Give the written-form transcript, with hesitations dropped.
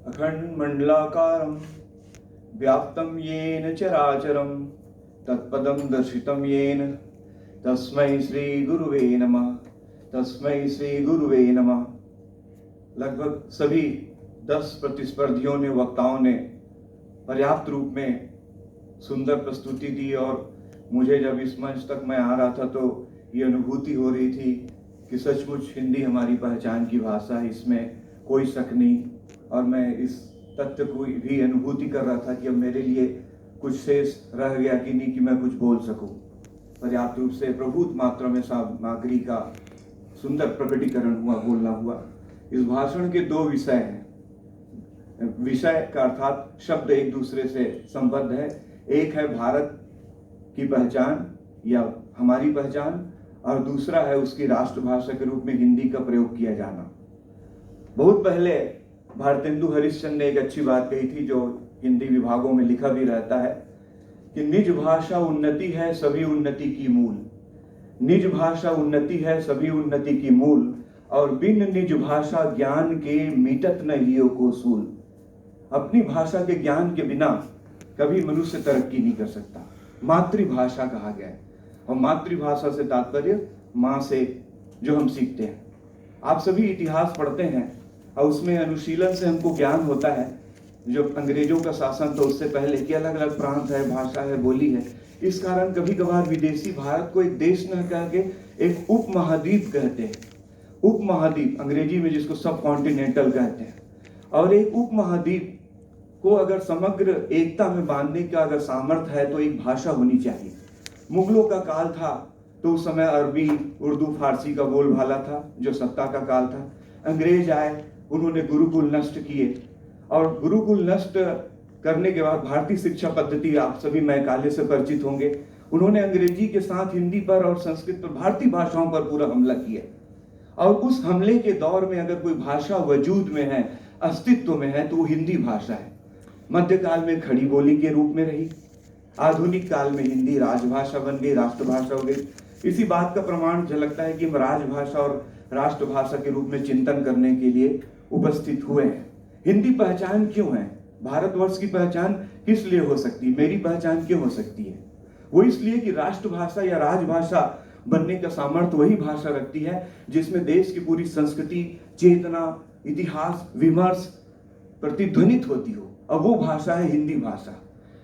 अखण्डमण्डलाकारं व्याप्तं येन चराचरं तत्पदं दर्शितं येन तस्मै श्री गुरुवे नमः। तस्मै श्री गुरुवे नमः। लगभग सभी 10 प्रतिस्पर्धियों ने, वक्ताओं ने पर्याप्त रूप में सुंदर प्रस्तुति दी और मुझे जब इस मंच तक मैं आ रहा था तो ये अनुभूति हो रही थी कि सचमुच हिंदी हमारी पहचान की भाषा है, इसमें कोई शक नहीं। और मैं इस तथ्य को भी अनुभूति कर रहा था कि अब मेरे लिए कुछ शेष रह गया कि नहीं कि मैं कुछ बोल सकूं। पर्याप्त रूप से प्रभुत मात्रा में सामग्री का सुंदर प्रकटीकरण हुआ, बोलना हुआ। इस भाषण के 2 विषय हैं। विषय का अर्थात शब्द एक दूसरे से संबद्ध है। एक है भारत की पहचान या हमारी पहचान, और दूसरा है उसकी राष्ट्रभाषा के रूप में हिंदी का प्रयोग किया जाना। बहुत पहले भारतेंदु हरिश्चंद्र ने एक अच्छी बात कही थी, जो हिंदी विभागों में लिखा भी रहता है कि निज भाषा उन्नति है सभी उन्नति की मूल। निज भाषा उन्नति है सभी उन्नति की मूल, और बिन निज भाषा ज्ञान के मिटत न लियो को सूल। अपनी भाषा के ज्ञान के बिना कभी मनुष्य तरक्की नहीं कर सकता। मातृभाषा कहा गया है, और मातृभाषा से तात्पर्य माँ से जो हम सीखते हैं। आप सभी इतिहास पढ़ते हैं और उसमें अनुशीलन से हमको ज्ञान होता है, जो अंग्रेजों का शासन था उससे पहले, कि अलग अलग प्रांत है, भाषा है, बोली है। इस कारण कभी कभार विदेशी भारत को एक देश न कह के एक उपमहाद्वीप कहते हैं। उपमहाद्वीप अंग्रेजी में जिसको सब कॉन्टिनेंटल कहते हैं। और एक उपमहाद्वीप को अगर समग्र एकता में बांधने का अगर सामर्थ्य है तो एक भाषा होनी चाहिए। मुगलों का काल था तो उस समय अरबी, उर्दू, फारसी का बोलबाला था, जो सत्ता का काल था। अंग्रेज आए, उन्होंने गुरुकुल नष्ट किए, और गुरुकुल नष्ट करने के बाद भारतीय शिक्षा पद्धति, आप सभी मैकाले से परिचित होंगे, उन्होंने अंग्रेजी के साथ हिंदी पर और संस्कृत पर, भारतीय भाषाओं पर पूरा हमला किया। और उस हमले के दौर में अगर कोई भाषा वजूद में है, अस्तित्व में है, तो वो हिंदी भाषा है। मध्यकाल में खड़ी बोली के रूप में रही, आधुनिक काल में हिंदी राजभाषा बन गई, राष्ट्रभाषा हो गई। इसी बात का प्रमाण झलकता है कि हम राजभाषा और राष्ट्रभाषा के रूप में चिंतन करने के लिए उपस्थित हुए हैं। हिंदी पहचान क्यों है? भारतवर्ष की पहचान किस लिए हो सकती है? मेरी पहचान क्यों हो सकती है? वो इसलिए कि राष्ट्रभाषा या राजभाषा बनने का सामर्थ्य वही भाषा रखती है जिसमें देश की पूरी संस्कृति, चेतना, इतिहास, विमर्श प्रतिध्वनित होती हो, और वो भाषा है हिंदी भाषा।